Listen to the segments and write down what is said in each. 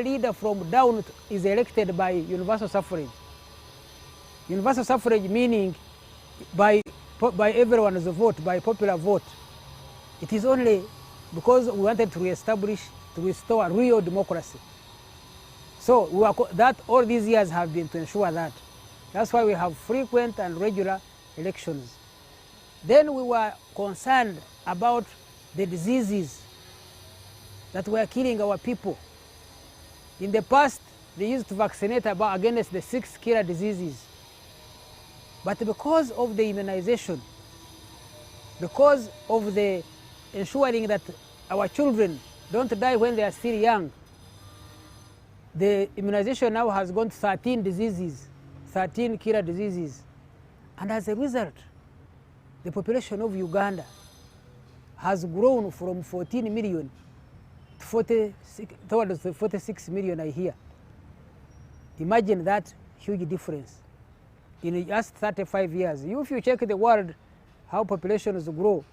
leader from down is elected by universal suffrage. Universal suffrage meaning by everyone's vote, by popular vote. It is only because we wanted to restore real democracy. So all these years have been to ensure that. That's why we have frequent and regular elections. Then we were concerned about the diseases that were killing our people. In the past, they used to vaccinate against the 6 killer diseases. But because of the immunization, because of the ensuring that our children don't die when they are still young, the immunization now has gone to 13 diseases, 13 killer diseases. And as a result, the population of Uganda has grown from 14 million to 46 million a year. Imagine that huge difference in just 35 years. If you check the world, how populations grow,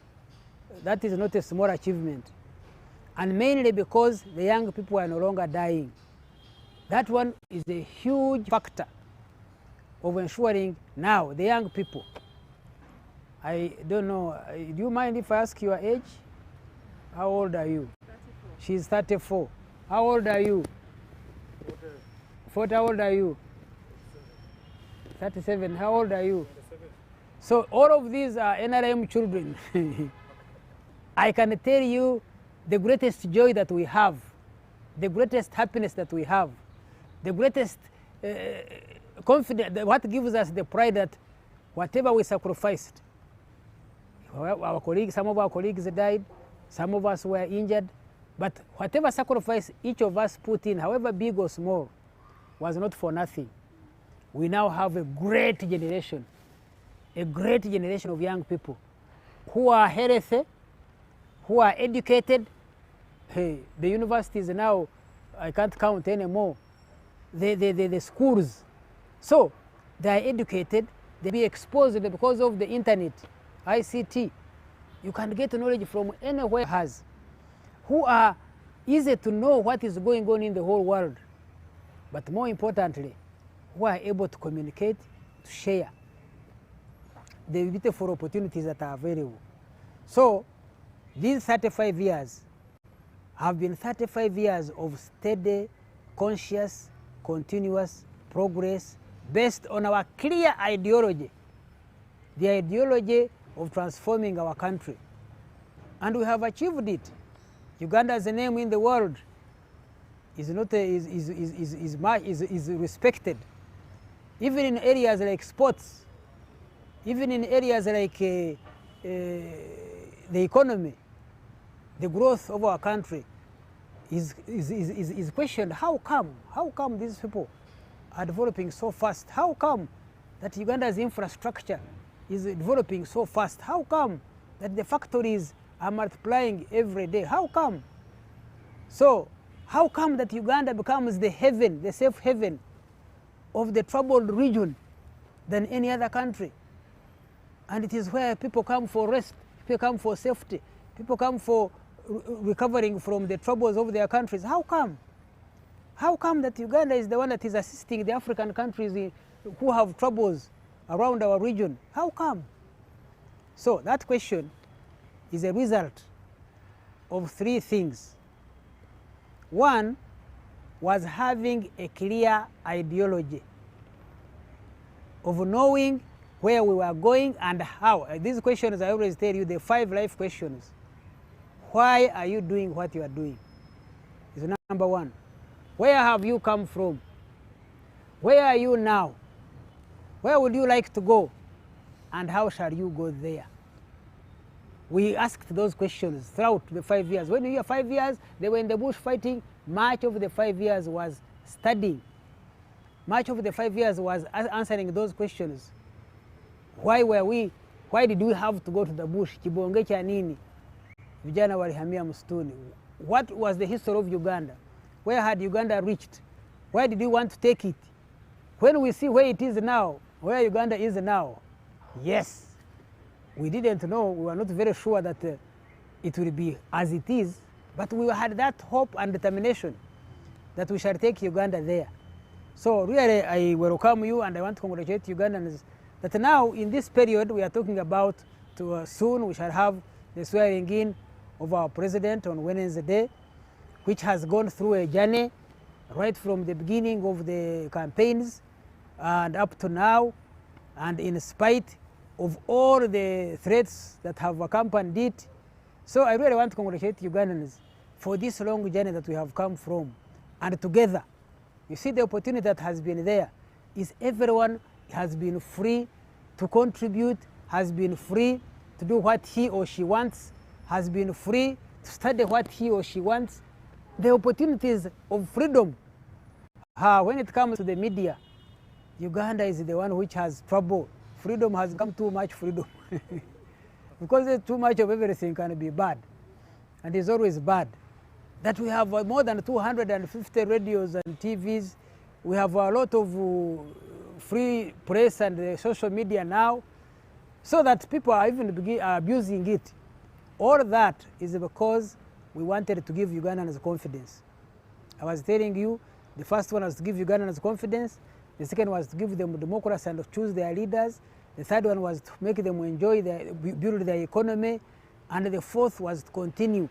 that is not a small achievement. And mainly because the young people are no longer dying. That one is a huge factor of ensuring now the young people. I don't know, do you mind if I ask your age? How old are you? 34. She's 34. How old are you? 40. How old are you? 37. How old are you? 37. So all of these are NRM children. I can tell you the greatest joy that we have, the greatest happiness that we have, the greatest confidence, what gives us the pride that whatever we sacrificed, our colleagues, some of our colleagues died, some of us were injured, but whatever sacrifice each of us put in, however big or small, was not for nothing. We now have a great generation of young people who are healthy, who are educated. Hey, the universities now, I can't count anymore. The schools. So they are educated, they be exposed because of the internet, ICT. You can get knowledge from anywhere who are easy to know what is going on in the whole world. But more importantly, who are able to communicate, to share the beautiful opportunities that are available. So these 35 years have been 35 years of steady, conscious, continuous progress based on our clear ideology, the ideology of transforming our country. And we have achieved it. Uganda as a name in the world is respected. Even in areas like sports, even in areas like the economy, the growth of our country is questioned. How come these people are developing so fast? How come that Uganda's infrastructure is developing so fast? How come that the factories are multiplying every day? How come? So how come that Uganda becomes the haven, the safe haven of the troubled region than any other country? And it is where people come for rest, people come for safety, people come for recovering from the troubles of their countries. How come? How come that Uganda is the one that is assisting the African countries who have troubles around our region? How come? So that question is a result of 3 things. One was having a clear ideology of knowing where we were going and how. These questions, I always tell you, the 5 life questions. Why are you doing what you are doing? Is number 1. Where have you come from? Where are you now? Where would you like to go? And how shall you go there? We asked those questions throughout the 5 years. When you hear 5 years, they were in the bush fighting. Much of the 5 years was studying. Much of the 5 years was answering those questions. Why did we have to go to the bush? Kibonge cha nini? Vijana walihamia msituni. What was the history of Uganda? Where had Uganda reached? Why did we want to take it? When we see where it is now, where Uganda is now, yes, we didn't know, we were not very sure that it will be as it is, but we had that hope and determination that we shall take Uganda there. So really, I welcome you, and I want to congratulate Ugandans that now in this period we are talking about soon we shall have the swearing in of our president on Wednesday, which has gone through a journey right from the beginning of the campaigns and up to now, and in spite of all the threats that have accompanied it. So I really want to congratulate Ugandans for this long journey that we have come from, and together. You see, the opportunity that has been there is everyone has been free to contribute, has been free to do what he or she wants, has been free to study what he or she wants. The opportunities of freedom. When it comes to the media, Uganda is the one which has trouble. Freedom has become too much freedom. Because too much of everything can be bad, and it's always bad. That we have more than 250 radios and TVs. We have a lot of free press and social media now, so that people are even abusing it. All that is because we wanted to give Ugandans confidence. I was telling you, the first one was to give Ugandans confidence, the second was to give them democracy and to choose their leaders, the third one was to make them enjoy, build their economy, and the fourth was to continue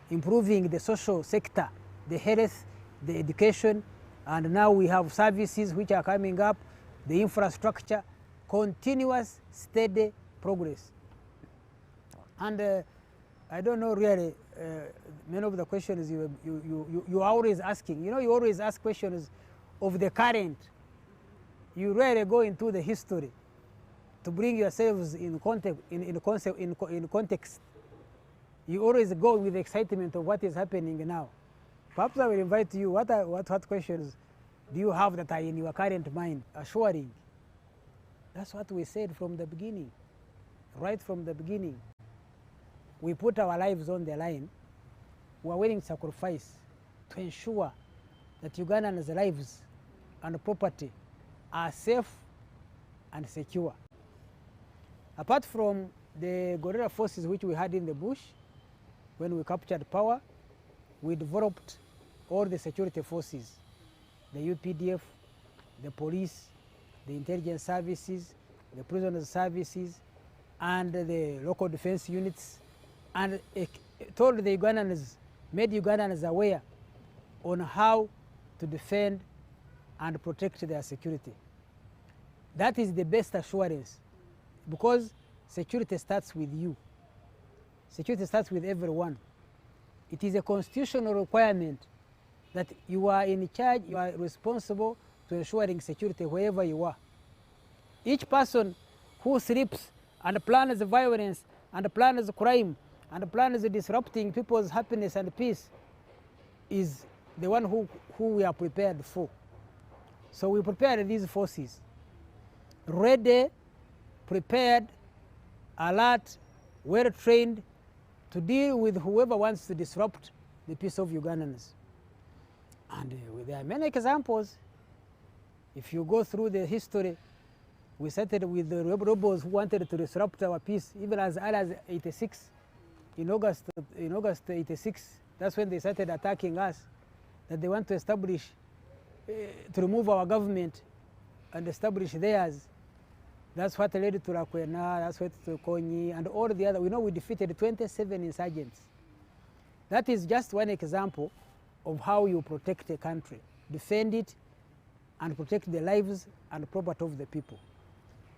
improving the social sector, the health, the education, and now we have services which are coming up, the infrastructure, continuous, steady progress. And I don't know really, many of the questions you are always asking. You know, you always ask questions of the current. You rarely go into the history to bring yourselves in context. You always go with the excitement of what is happening now. Perhaps I will invite you, what questions do you have that are in your current mind? Assuring. That's what we said from the beginning, right from the beginning. We put our lives on the line. We are willing to sacrifice to ensure that Ugandans' lives and property are safe and secure. Apart from the guerrilla forces which we had in the bush, when we captured power, we developed all the security forces, the UPDF, the police, the intelligence services, the prisoners services, and the local defense units, and told the Ugandans, made Ugandans aware on how to defend and protect their security. That is the best assurance, because security starts with you. Security starts with everyone. It is a constitutional requirement that you are in charge, you are responsible to ensuring security wherever you are. Each person who sleeps and plans violence and plans crime and plans disrupting people's happiness and peace is the one who we are prepared for. So we prepared these forces, ready, prepared, alert, well trained to deal with whoever wants to disrupt the peace of Ugandans. And there are many examples. If you go through the history, we started with the rebels who wanted to disrupt our peace, even as early as 86. In August 86, that's when they started attacking us, that they want to establish, to remove our government and establish theirs. That's what led to Rakwena, that's what to Konyi, and all the other. We know we defeated 27 insurgents. That is just one example of how you protect a country, defend it, and protect the lives and property of the people.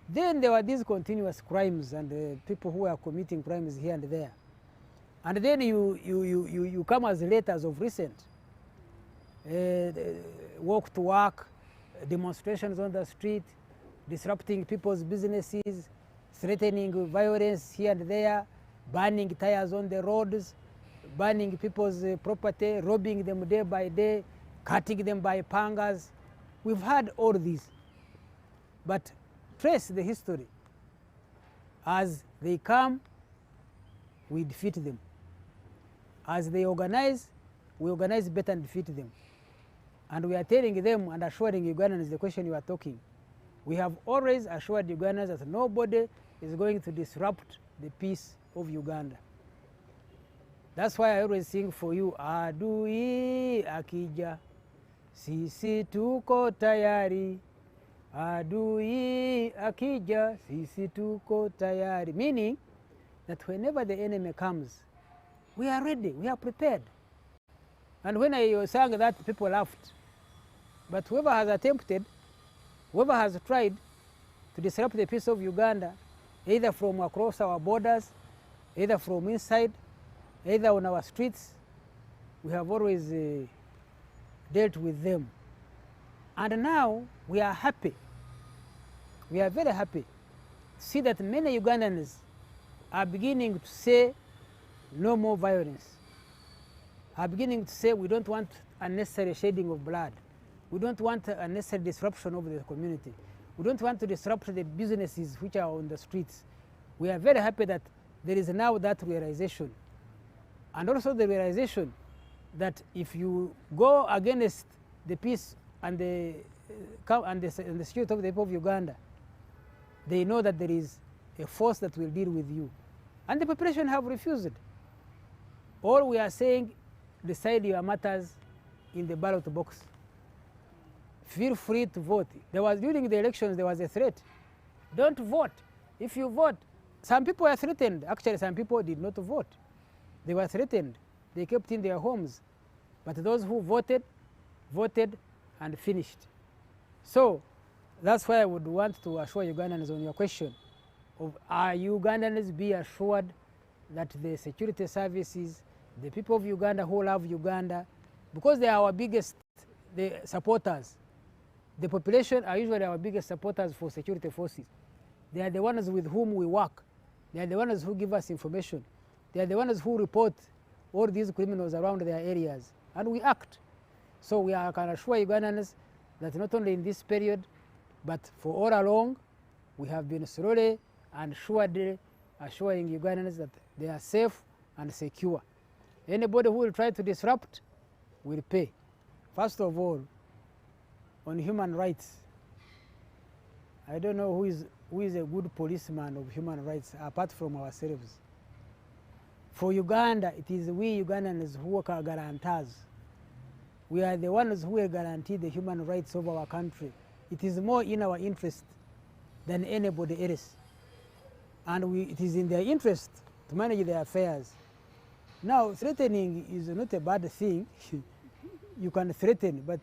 Then there were these continuous crimes and people who are committing crimes here and there. And then you come as late as of recent. Walk to work, demonstrations on the street, disrupting people's businesses, threatening violence here and there, burning tires on the roads, burning people's property, robbing them day by day, cutting them by pangas. We've had all these. But trace the history. As they come, we defeat them. As they organize, we organize better and defeat them. And we are telling them and assuring Ugandans the question you are talking. We have always assured Ugandans that nobody is going to disrupt the peace of Uganda. That's why I always sing for you, Adui Akija, sisi tuko tayari, adui akija, sisi tuko tayari. Meaning that whenever the enemy comes, we are ready, we are prepared. And when I sang that, people laughed. But whoever has attempted, whoever has tried to disrupt the peace of Uganda, either from across our borders, either from inside, either on our streets, we have always dealt with them. And now we are happy. We are very happy to see that many Ugandans are beginning to say no more violence, are beginning to say we don't want unnecessary shedding of blood. We don't want unnecessary disruption of the community. We don't want to disrupt the businesses which are on the streets. We are very happy that there is now that realization. And also the realization that if you go against the peace and the security of the people of Uganda, they know that there is a force that will deal with you. And the population have refused. All we are saying, decide your matters in the ballot box. Feel free to vote. During the elections, there was a threat. Don't vote. If you vote, some people were threatened. Actually, some people did not vote. They were threatened. They kept in their homes. But those who voted, voted and finished. So that's why I would want to assure Ugandans on your question of are Ugandans be assured that the security services, the people of Uganda who love Uganda, because they are our biggest supporters. The population are usually our biggest supporters for security forces. They are the ones with whom we work. They are the ones who give us information. They are the ones who report all these criminals around their areas. And we act. So we can assure Ugandans that not only in this period, but for all along, we have been slowly and surely assuring Ugandans that they are safe and secure. Anybody who will try to disrupt will pay. First of all, on human rights, I don't know who is a good policeman of human rights apart from ourselves. For Uganda, it is we Ugandans who are guarantors. We are the ones who will guarantee the human rights of our country. It is more in our interest than anybody else. And it is in their interest to manage their affairs. Now, threatening is not a bad thing. You can threaten, but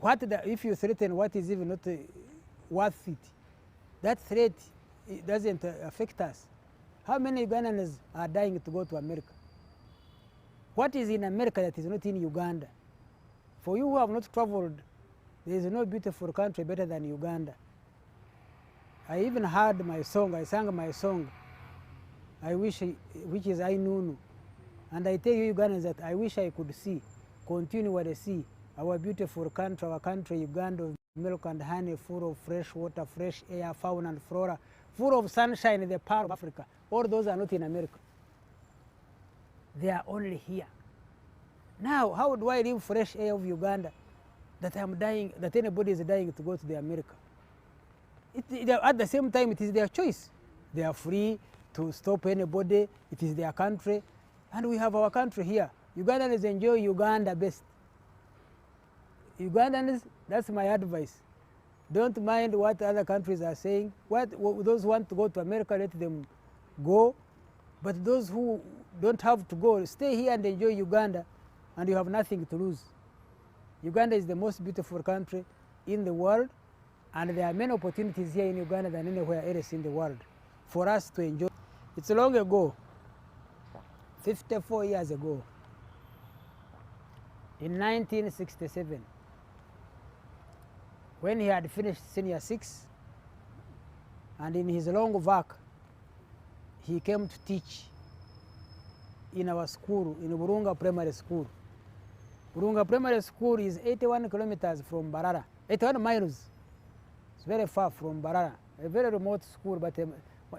if you threaten what is even not worth it, that threat doesn't affect us. How many Ugandans are dying to go to America? What is in America that is not in Uganda? For you who have not traveled, there is no beautiful country better than Uganda. I even heard my song, I sang my song, which is Ainunu. And I tell you Ugandans that I wish I could continually see our beautiful country, our country Uganda, of milk and honey, full of fresh water, fresh air, fauna and flora, full of sunshine, the power of Africa. All those are not in America. They are only here. Now, how do I live fresh air of Uganda that I'm dying, that anybody is dying to go to the America? At the same time, it is their choice. They are free to stop anybody. It is their country. And we have our country here. Ugandans enjoy Uganda best. Ugandans, that's my advice. Don't mind what other countries are saying. Those who want to go to America, let them go. But those who don't have to go, stay here and enjoy Uganda, and you have nothing to lose. Uganda is the most beautiful country in the world, and there are many opportunities here in Uganda than anywhere else in the world for us to enjoy. It's long ago, 54 years ago, in 1967, when he had finished senior 6, and in his long work, he came to teach in our school, in Burunga Primary School. Burunga Primary School is 81 kilometers from Barara, 81 miles. It's very far from Barara, a very remote school, but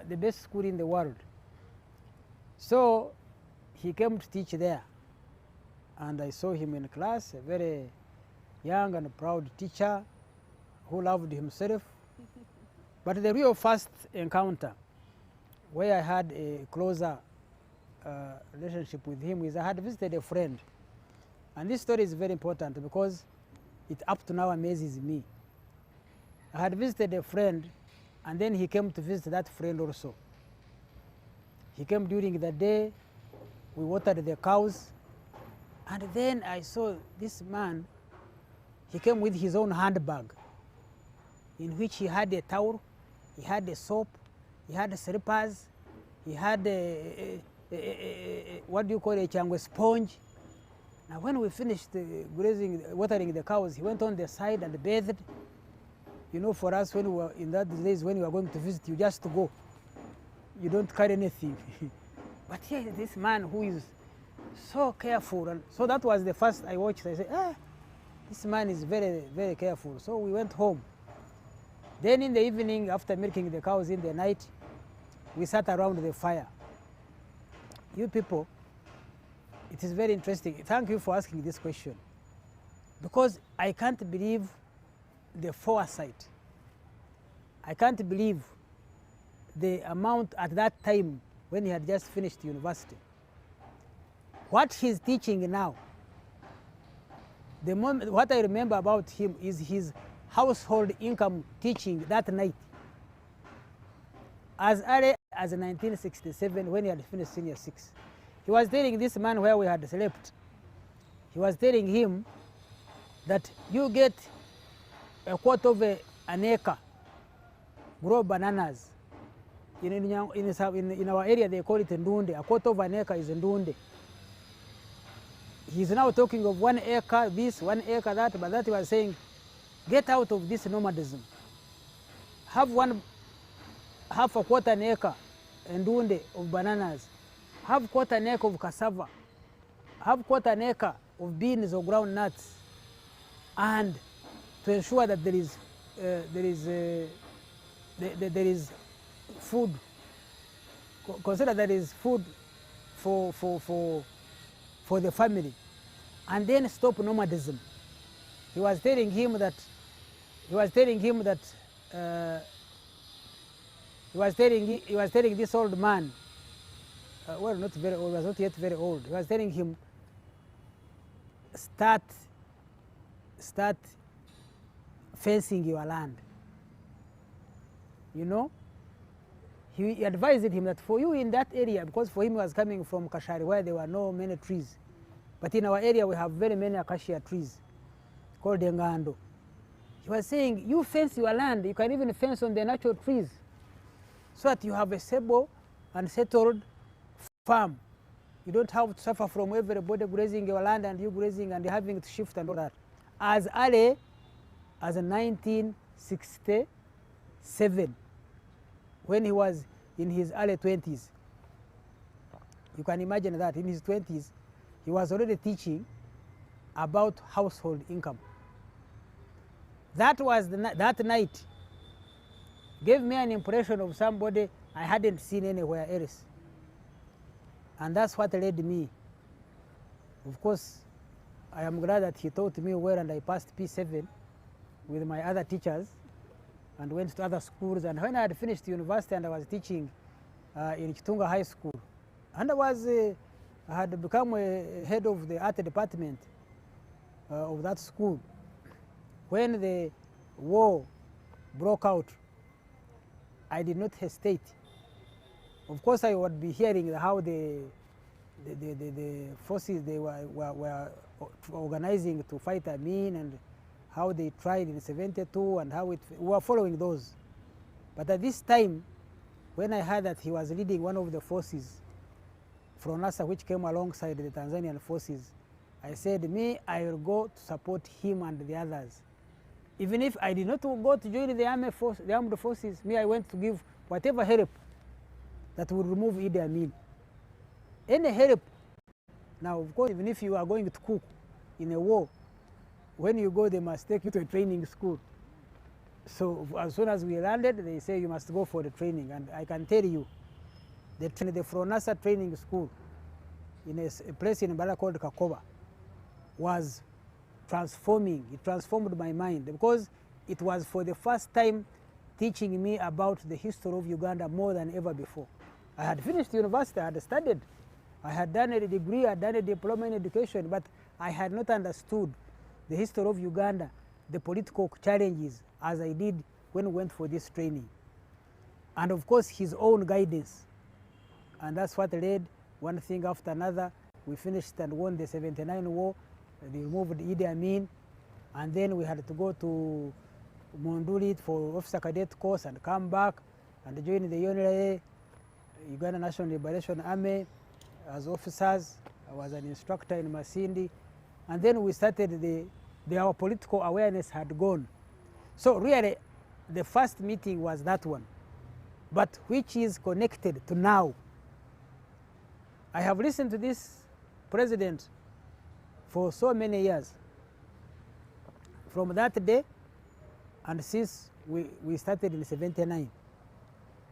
the best school in the world. So he came to teach there, and I saw him in class, a very young and proud teacher who loved himself. But the real first encounter, where I had a closer relationship with him, is I had visited a friend. And this story is very important because it up to now amazes me. I had visited a friend, and then he came to visit that friend also. He came during the day, we watered the cows, and then I saw this man, he came with his own handbag, in which he had a towel, he had a soap, he had slippers, he had what do you call it, a sponge. Now when we finished watering the cows, he went on the side and bathed. You know, for us, when we were in that days, when we were going to visit, you just go. You don't carry anything. But here is this man who is so careful. And so that was the first I watched. I said, this man is very, very careful. So we went home. Then in the evening, after milking the cows in the night, we sat around the fire. You people, it is very interesting. Thank you for asking this question. Because I can't believe the foresight. I can't believe the amount at that time when he had just finished university. What he's teaching now, what I remember about him is his household income teaching that night. As early as 1967, when he had finished senior 6. He was telling this man where we had slept, he was telling him that you get a quarter of an acre, grow bananas. In our area they call it ndunde. A quarter of an acre is ndunde. He's now talking of 1 acre this, 1 acre that, but that he was saying, get out of this nomadism. Have half a quarter an acre ndunde of bananas. Have quarter an acre of cassava. Have quarter an acre of beans or ground nuts. And to ensure that there is food. Consider there is food for the family, and then stop nomadism. He was telling him that he was telling this old man, well, not very old, was not yet very old. He was telling him, start fencing your land. You know, he advised him that for you in that area, because for him he was coming from Kashari where there were no many trees, but in our area we have very many acacia trees called Engando. He was saying, you fence your land, you can even fence on the natural trees, so that you have a stable and settled farm. You don't have to suffer from everybody grazing your land and you grazing and having to shift and all that. As early as 1967, when he was in his early 20s. You can imagine that in his 20s, he was already teaching about household income. That was that night gave me an impression of somebody I hadn't seen anywhere else. And that's what led me. Of course, I am glad that he taught me well and I passed P7 with my other teachers and went to other schools. And when I had finished university and I was teaching in Kitunga High School, and I had become a head of the art department of that school. When the war broke out, I did not hesitate. Of course, I would be hearing how the forces they were organizing to fight Amin, and how they tried in 72 and how we were following those. But at this time, when I heard that he was leading one of the forces from NASA which came alongside the Tanzanian forces, I said, I will go to support him and the others. Even if I did not go to join the armed forces, I went to give whatever help that would remove Idi Amin. Any help. Now, of course, even if you are going to cook in a war, when you go, they must take you to a training school. So as soon as we landed, they say you must go for the training. And I can tell you, the Fronasa training school in a place in Mbala called Kakoba was transforming. It transformed my mind because it was for the first time teaching me about the history of Uganda more than ever before. I had finished university, I had studied, I had done a degree, I had done a diploma in education, but I had not understood the history of Uganda, the political challenges, as I did when we went for this training. And of course, his own guidance. And that's what led one thing after another. We finished and won the 79 war. They removed Idi Amin. And then we had to go to Monduli for officer cadet course and come back and join the UNLA, Uganda National Liberation Army, as officers. I was an instructor in Masindi. And then we started our political awareness had gone. So really, the first meeting was that one, but which is connected to now. I have listened to this president for so many years. From that day, and since we started in 79,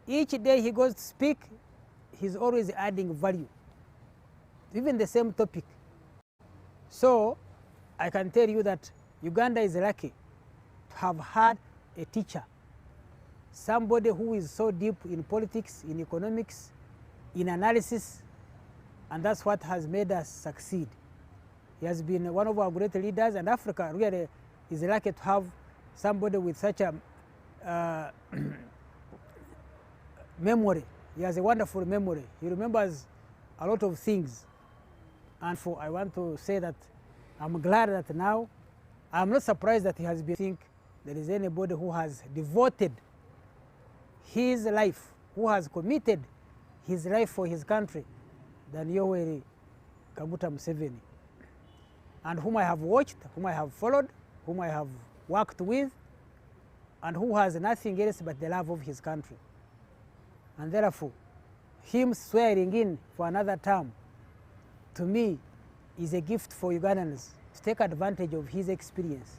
each day he goes to speak, he's always adding value, even the same topic. So I can tell you that Uganda is lucky to have had a teacher, somebody who is so deep in politics, in economics, in analysis, and that's what has made us succeed. He has been one of our great leaders, and Africa really is lucky to have somebody with such a memory. He has a wonderful memory. He remembers a lot of things. And I want to say that I'm glad that now, I'm not surprised that he has been think there is anybody who has devoted his life, who has committed his life for his country than Yoweri Kaguta Museveni, and whom I have watched, whom I have followed, whom I have worked with, and who has nothing else but the love of his country. And therefore, him swearing in for another term, to me, is a gift for Ugandans to take advantage of his experience,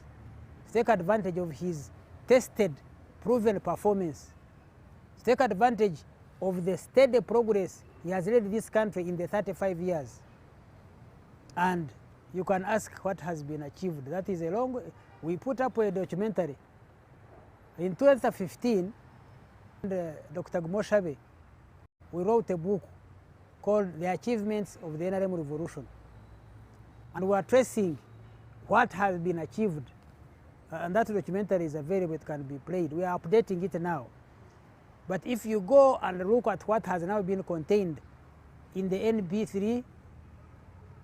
to take advantage of his tested, proven performance, to take advantage of the steady progress he has led this country in the 35 years. And you can ask what has been achieved. That is a long way. We put up a documentary. In 2015, Dr. Gumoshabe, we wrote a book called The Achievements of the NRM Revolution. And we are tracing what has been achieved. And that documentary is available, it can be played. We are updating it now. But if you go and look at what has now been contained in the NB3,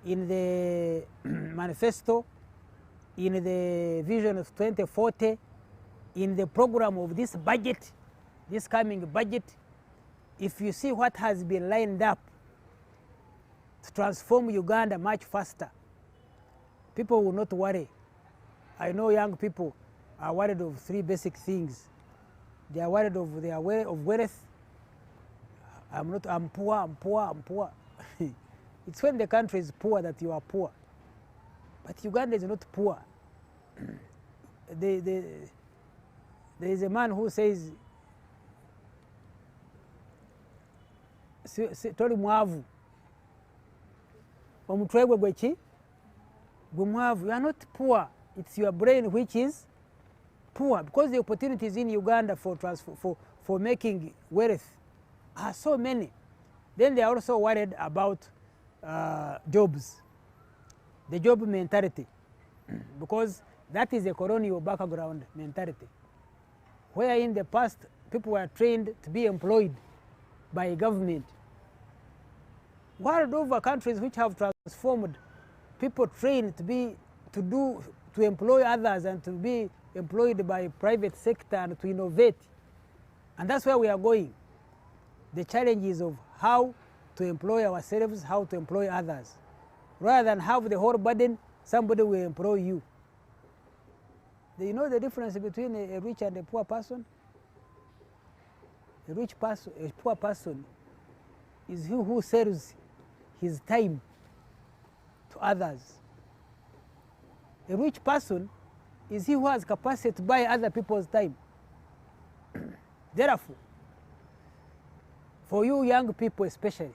in the manifesto, in the vision of 2040, in the program of this budget, this coming budget, if you see what has been lined up to transform Uganda much faster, people will not worry. I know young people are worried of three basic things. They are worried of their way of wealth. I'm poor. It's when the country is poor that you are poor. But Uganda is not poor. There is a man who says, Tori mwavu. Omutwegwe gwechi? Gumwavu. You are not poor. It's your brain which is poor, because the opportunities in Uganda for making wealth are so many. Then they are also worried about jobs, the job mentality, because that is a colonial background mentality, where in the past people were trained to be employed by government. World over, countries which have transformed, people trained to employ others and to be employed by private sector and to innovate. And that's where we are going. The challenge is of how to employ ourselves, how to employ others. Rather than have the whole burden, somebody will employ you. Do you know the difference between a rich and a poor person? A poor person is he who sells his time to others. A rich person is he who has capacity to buy other people's time. Therefore, for you young people especially,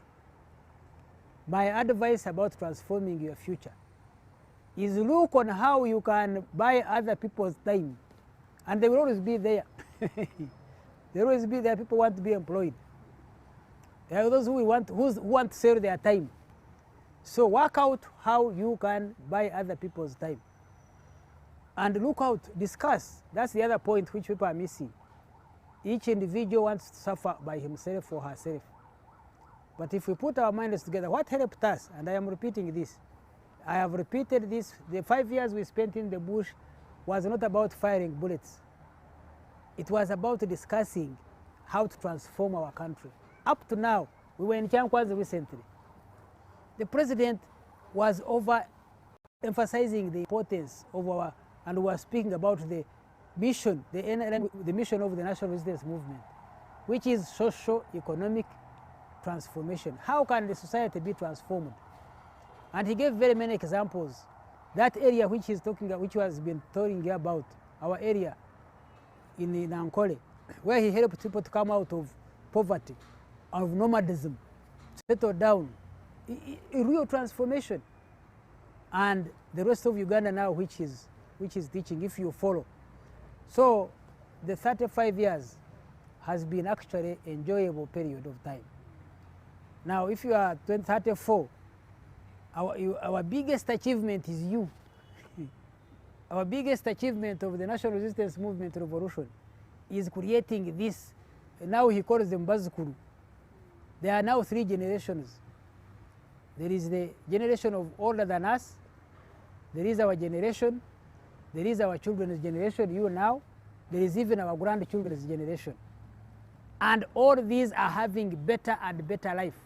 my advice about transforming your future is look on how you can buy other people's time, and they will always be there. They will always be there. People want to be employed. There are those who want to sell their time. So work out how you can buy other people's time. and look out, discuss. That's the other point which people are missing. Each individual wants to suffer by himself or herself. But if we put our minds together, what helped us, and I am repeating this, I have repeated this, the 5 years we spent in the bush was not about firing bullets. It was about discussing how to transform our country. Up to now, we were in Kyankwanza recently. The president was over-emphasizing the importance of our, and we were speaking about the mission, the mission of the National Resistance Movement, which is socio-economic transformation. How can the society be transformed? And he gave very many examples. That area which he's talking, which has been talking about, our area in Ankole, where he helped people to come out of poverty, of nomadism, settle down, a real transformation. And the rest of Uganda now, which is teaching, if you follow. So the 35 years has been actually an enjoyable period of time. Now, if you are 34, our biggest achievement is you. Our biggest achievement of the National Resistance Movement Revolution is creating this. Now he calls them Bazukuru. There are now 3 generations. There is the generation of older than us. There is our generation. There is our children's generation, you now. There is even our grandchildren's generation. And all these are having better and better life.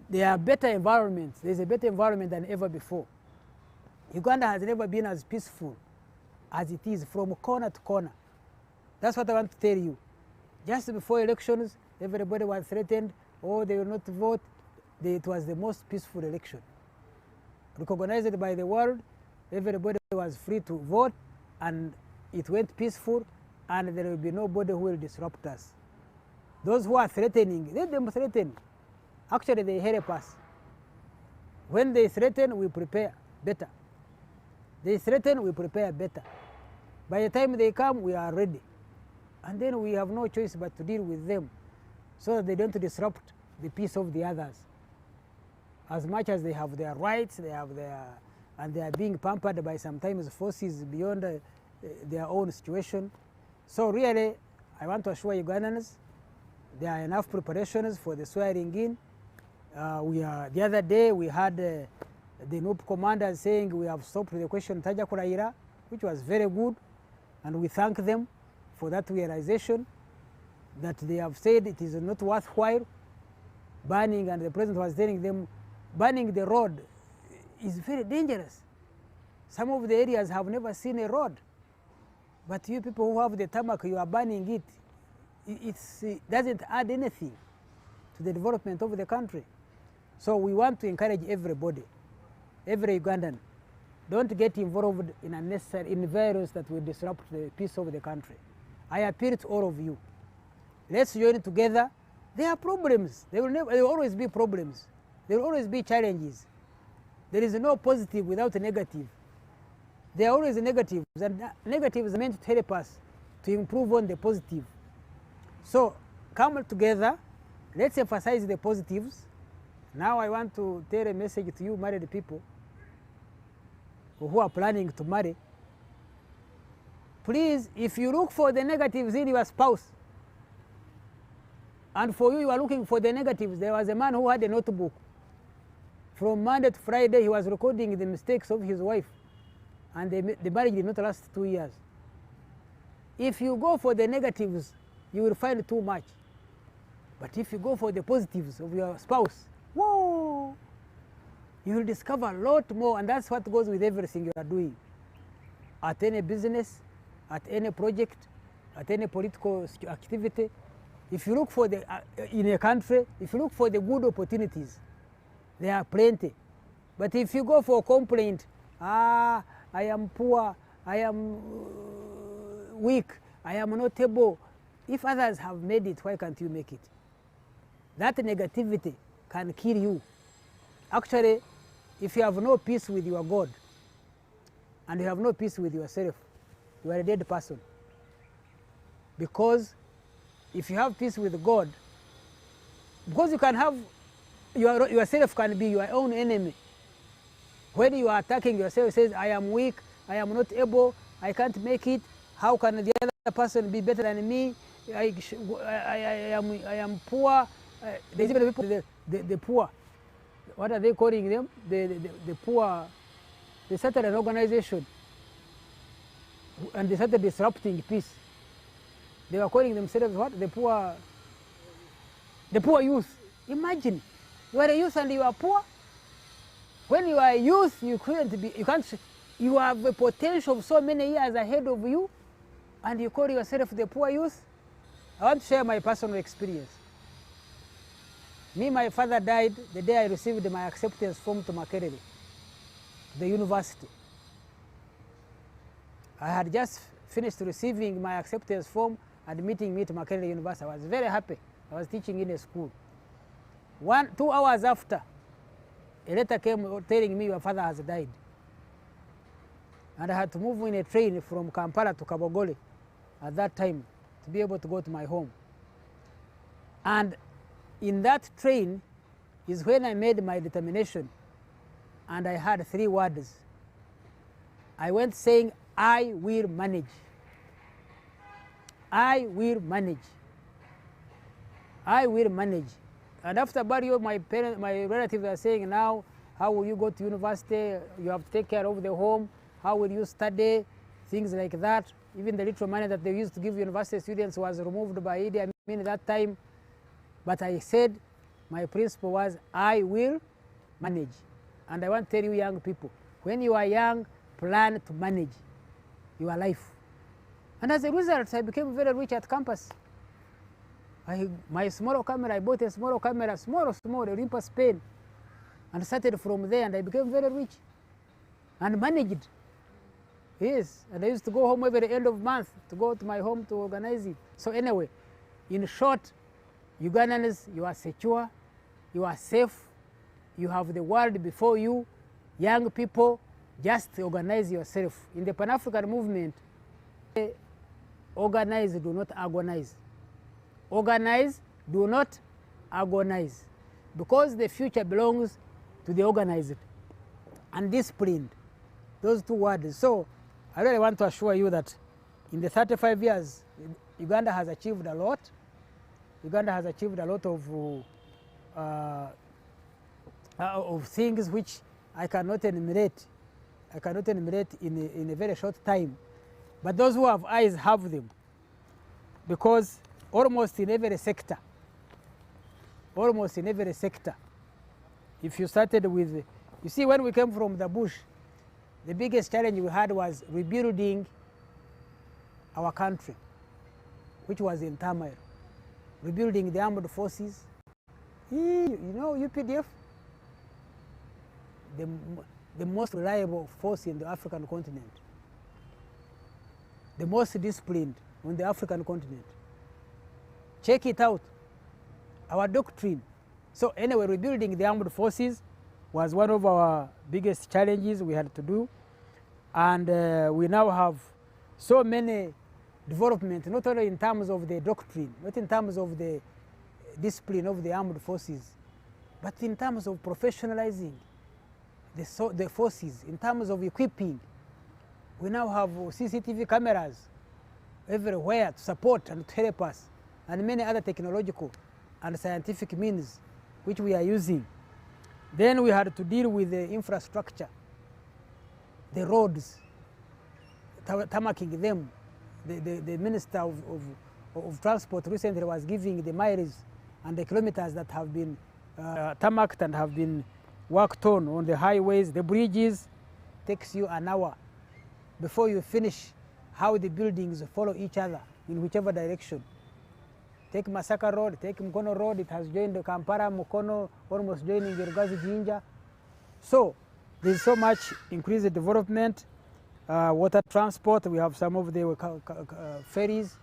There are better environments. There's a better environment than ever before. Uganda has never been as peaceful as it is from corner to corner. That's what I want to tell you. Just before elections, everybody was threatened, oh, they will not vote. It was the most peaceful election. Recognized by the world, everybody was free to vote, and it went peaceful, and there will be nobody who will disrupt us. Those who are threatening, let them threaten. Actually, they help us. When they threaten, we prepare better. They threaten, we prepare better. By the time they come, we are ready. And then we have no choice but to deal with them so that they don't disrupt the peace of the others. As much as they have their rights, and they are being pampered by sometimes forces beyond their own situation. So really, I want to assure Ugandans, there are enough preparations for the swearing in. The other day we had the NUP commanders saying we have stopped the question Taja Kuraira, which was very good, and we thank them for that realization that they have said it is not worthwhile banning, and the president was telling them banning the road is very dangerous. Some of the areas have never seen a road, but you people who have the tarmac, you are banning it. It doesn't add anything to the development of the country. So we want to encourage everybody, every Ugandan, don't get involved in unnecessary violence that will disrupt the peace of the country. I appeal to all of you. Let's join together. There are problems. There will always be problems. There will always be challenges. There is no positive without a negative. There are always negatives, and negatives are meant to help us to improve on the positive. So come together, let's emphasize the positives. Now I want to tell a message to you married people who are planning to marry. Please, if you look for the negatives in your spouse, and for you are looking for the negatives, there was a man who had a notebook. From Monday to Friday, he was recording the mistakes of his wife, and the marriage did not last 2 years. If you go for the negatives, you will find too much. But if you go for the positives of your spouse, whoa, you will discover a lot more, and that's what goes with everything you are doing. At any business, at any project, at any political activity, if you look for the, in a country, if you look for the good opportunities, there are plenty. But if you go for complaint, I am poor, I am weak, I am not able. If others have made it, why can't you make it? That negativity can kill you. Actually, if you have no peace with your God, and you have no peace with yourself, you are a dead person. Because if you have peace with God, because you can have, yourself can be your own enemy. When you are attacking yourself, says, I am weak, I am not able, I can't make it, how can the other person be better than me, I am poor. There's even people, the poor, what are they calling them? The poor. They started an organization and they started disrupting peace. They were calling themselves what? The poor youth. Imagine, you are a youth and you are poor. When you are a youth, you have a potential of so many years ahead of you, and you call yourself the poor youth. I want to share my personal experience. Me, my father died the day I received my acceptance form to Makerere, the university. I had just finished receiving my acceptance form, admitting me to Makerere University. I was very happy. I was teaching in a school. 2 hours after, a letter came telling me your father has died. And I had to move in a train from Kampala to Kabogole at that time to be able to go to my home. And in that train is when I made my determination, and I had 3 words. I went saying, I will manage. I will manage. I will manage. And after burial, my relatives are saying, now, how will you go to university? You have to take care of the home. How will you study? Things like that. Even the little money that they used to give university students was removed by Idi Amin at that time. But I said, my principle was, I will manage. And I want to tell you young people, when you are young, plan to manage your life. And as a result, I became very rich at campus. My small camera, I bought a small camera, small, Olympus pen, and started from there, and I became very rich and managed. Yes, and I used to go home every end of month to go to my home to organize it. So anyway, in short, Ugandans, you are secure, you are safe, you have the world before you. Young people, just organize yourself. In the Pan-African movement, organize, do not agonize. Organize, do not agonize. Because the future belongs to the organized and disciplined. Those 2 words. So I really want to assure you that in the 35 years, Uganda has achieved a lot. Uganda has achieved a lot of things which I cannot enumerate. I cannot enumerate in a very short time. But those who have eyes have them. Because almost in every sector, if you started with, you see, when we came from the bush, the biggest challenge we had was rebuilding our country, which was in turmoil. Rebuilding the armed forces. You know, UPDF, the most reliable force in the African continent, the most disciplined on the African continent. Check it out, our doctrine. So anyway, rebuilding the armed forces was one of our biggest challenges we had to do. And we now have so many development, not only in terms of the doctrine, not in terms of the discipline of the armed forces, but in terms of professionalizing the forces, in terms of equipping. We now have CCTV cameras everywhere to support and to help us, and many other technological and scientific means which we are using. Then we had to deal with the infrastructure, the roads, tarmacking them. The Minister of Transport recently was giving the miles and the kilometers that have been tarmacked and have been worked on the highways. The bridges takes you an hour before you finish how the buildings follow each other in whichever direction. Take Masaka Road, take Mukono Road, it has joined the Kampala, Mukono, almost joining the Rugazi Jinja. So there's so much increased development. Water transport, we have some of the ferries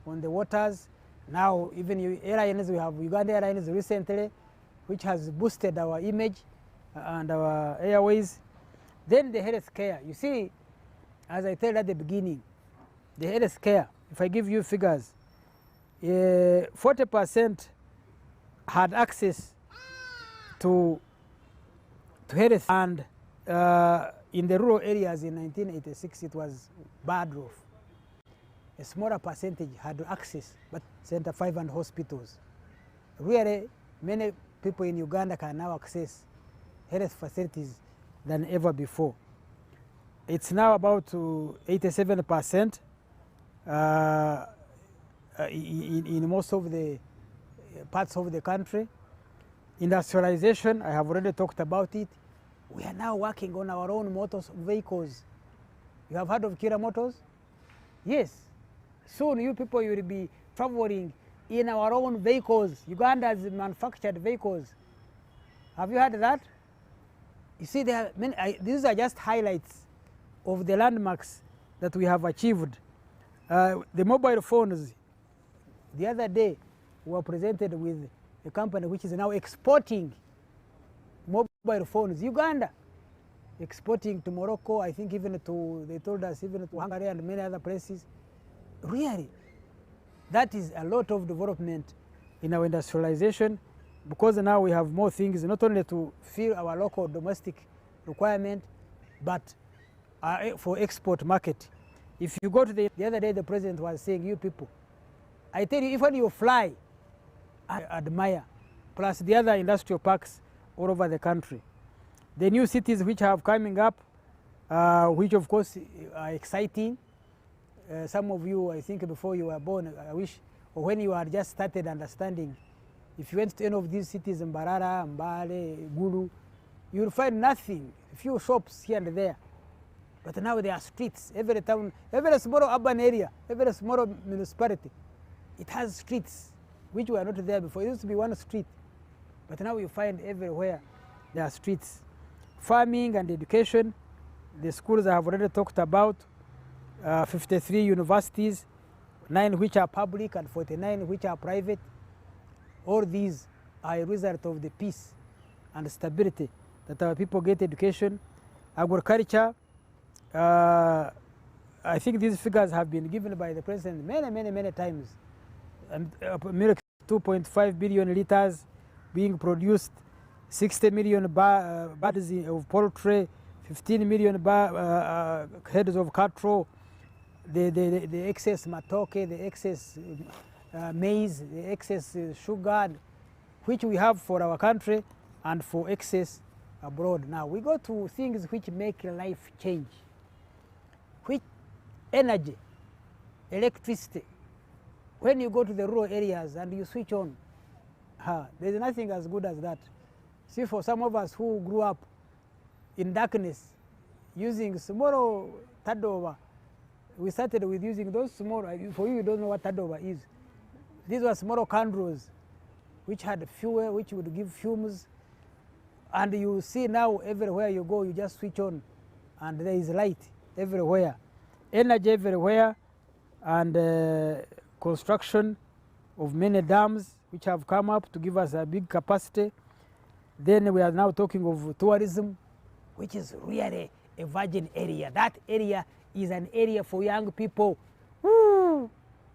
on the waters. Now even airlines, we have Uganda Airlines recently, which has boosted our image and our airways. Then the health care. You see, as I told at the beginning, the health care, if I give you figures, 40% had access to health, and In the rural areas in 1986, it was bad off. A smaller percentage had access, but Center 5 and hospitals. Really, many people in Uganda can now access health facilities than ever before. It's now about 87% in most of the parts of the country. Industrialization, I have already talked about it. We are now working on our own motor vehicles. You have heard of Kira Motors? Yes. Soon you people will be traveling in our own vehicles, Uganda's manufactured vehicles. Have you heard that? You see, there are many, these are just highlights of the landmarks that we have achieved. The mobile phones, the other day, were presented with a company which is now exporting mobile phones. Uganda, exporting to Morocco, I think even to, they told us, even to Hungary and many other places. Really, that is a lot of development in our industrialization, because now we have more things, not only to fill our local domestic requirement, but for export market. If you go to the other day, the president was saying, you people, I tell you, if when you fly, I admire, plus the other industrial parks all over the country. The new cities which are coming up, which of course are exciting. Some of you, I think before you were born, I wish, or when you are just started understanding, if you went to any of these cities, Mbarara, Mbale, Gulu, you will find nothing, a few shops here and there. But now there are streets, every town, every small urban area, every small municipality, it has streets, which were not there before. It used to be one street, but now you find everywhere there are streets. Farming and education, the schools I have already talked about, 53 universities, 9 which are public and 49 which are private. All these are a result of the peace and stability that our people get education. Agriculture, I think these figures have been given by the president many times. Milk 2.5 billion liters being produced, 60 million birds of poultry, 15 million heads of cattle, the excess matoke, the excess maize, the excess sugar, which we have for our country and for excess abroad. Now we go to things which make life change, which energy, electricity. When you go to the rural areas and you switch on, there's nothing as good as that. See, for some of us who grew up in darkness, using small tadoba, we started with using those small, for you don't know what tadoba is. These were small candles which had fuel, which would give fumes. And you see now everywhere you go, you just switch on and there is light everywhere. Energy everywhere, and construction of many dams which have come up to give us a big capacity. Then we are now talking of tourism, which is really a virgin area. That area is an area for young people. Woo!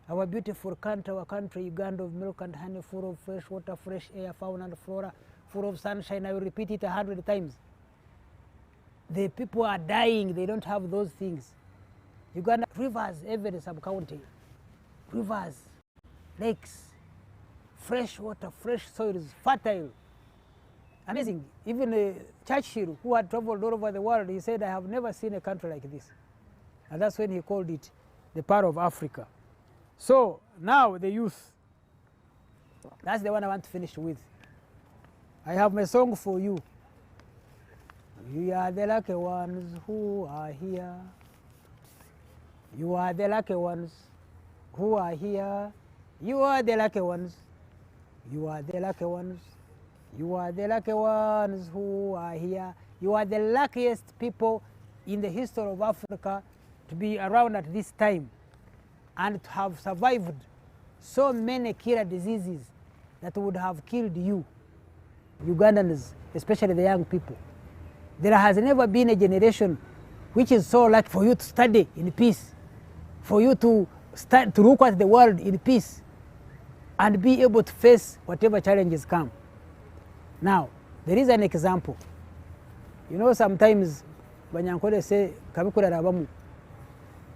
Our beautiful country, our country, Uganda, of milk and honey, full of fresh water, fresh air, fauna and flora, full of sunshine. I will repeat it 100 times. The people are dying, they don't have those things. Uganda, rivers, every sub-county, rivers, lakes, fresh water, fresh soils, fertile. Amazing. Even Churchill, who had traveled all over the world, he said, I have never seen a country like this. And that's when he called it the Pearl of Africa. So now the youth, that's the one I want to finish with. I have my song for you. You are the lucky ones who are here. You are the lucky ones who are here. You are the lucky ones. You are the lucky ones. You are the lucky ones who are here. You are the luckiest people in the history of Africa to be around at this time and to have survived so many killer diseases that would have killed you, Ugandans, especially the young people. There has never been a generation which is so lucky for you to study in peace, for you to look at the world in peace and be able to face whatever challenges come. Now, there is an example. You know, sometimes Banyankole say, Kabikura Rabamu.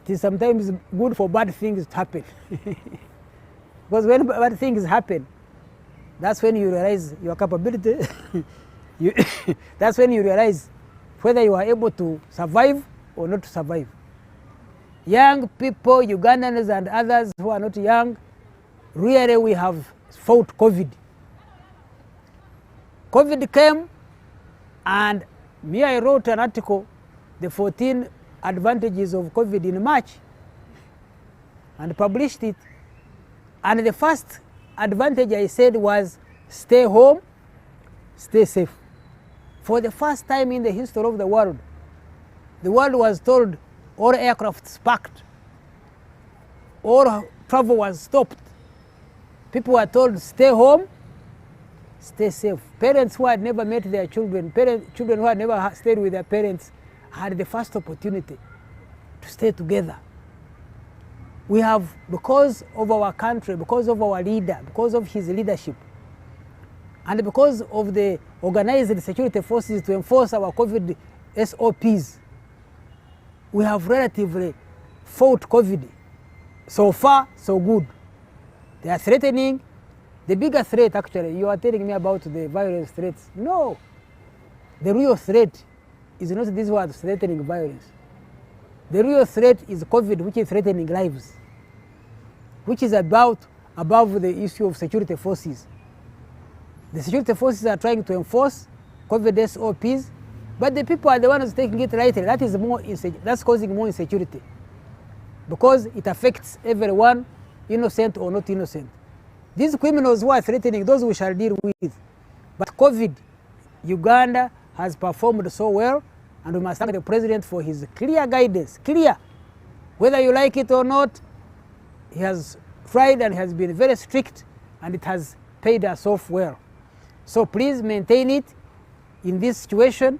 It is sometimes good for bad things to happen. Because when bad things happen, that's when you realize your capability. That's when you realize whether you are able to survive or not to survive. Young people, Ugandans and others who are not young, really we have fought COVID. COVID came, and me, I wrote an article, the 14 advantages of COVID in March, and published it. And the first advantage I said was stay home, stay safe. For the first time in the history of the world was told all aircraft parked, all travel was stopped. People were told stay home, stay safe. Parents who had never met their children, children who had never stayed with their parents, had the first opportunity to stay together. We have, because of our country, because of our leader, because of his leadership, and because of the organized security forces to enforce our COVID SOPs, we have relatively fought COVID. So far, so good. They are threatening. The bigger threat, actually, you are telling me about the violence threats. No. The real threat is not this one threatening violence. The real threat is COVID, which is threatening lives, which is above the issue of security forces. The security forces are trying to enforce COVID SOPs, but the people are the ones taking it lightly. That is that's causing more insecurity, because it affects everyone, innocent or not innocent. These criminals who are threatening, those we shall deal with. But COVID, Uganda has performed so well, and we must thank the president for his clear guidance. Clear. Whether you like it or not, he has tried and has been very strict, and it has paid us off well. So please maintain it in this situation.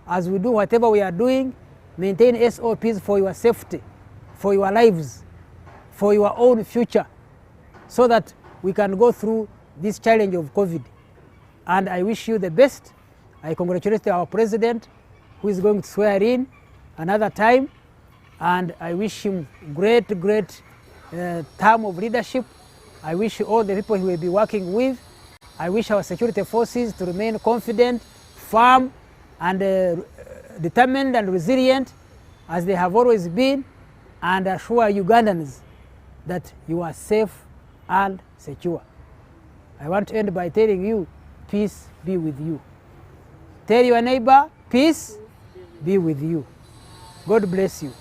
As we do whatever we are doing, maintain SOPs for your safety, for your lives, for your own future, so that we can go through this challenge of COVID. And I wish you the best. I congratulate our president, who is going to swear in another time, and I wish him great term of leadership. I wish all the people he will be working with. I wish our security forces to remain confident, firm, and determined and resilient, as they have always been, and assure Ugandans that you are safe and secure. I want to end by telling you, peace be with you. Tell your neighbor, peace be with you. God bless you.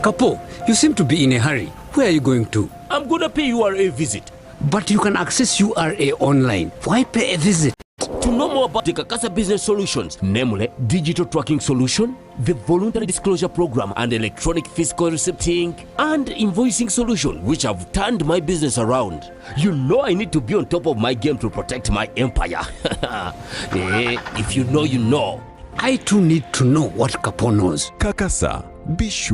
Kapo, you seem to be in a hurry. Where are you going to? I'm gonna pay URA visit. But you can access URA online. Why pay a visit? To know more about the Kakasa business solutions, namely digital tracking solution, the voluntary disclosure program, and electronic fiscal receipting and invoicing solution, which have turned my business around. You know I need to be on top of my game to protect my empire. If you know, you know. I too need to know what Kapo knows. Kakasa, be sure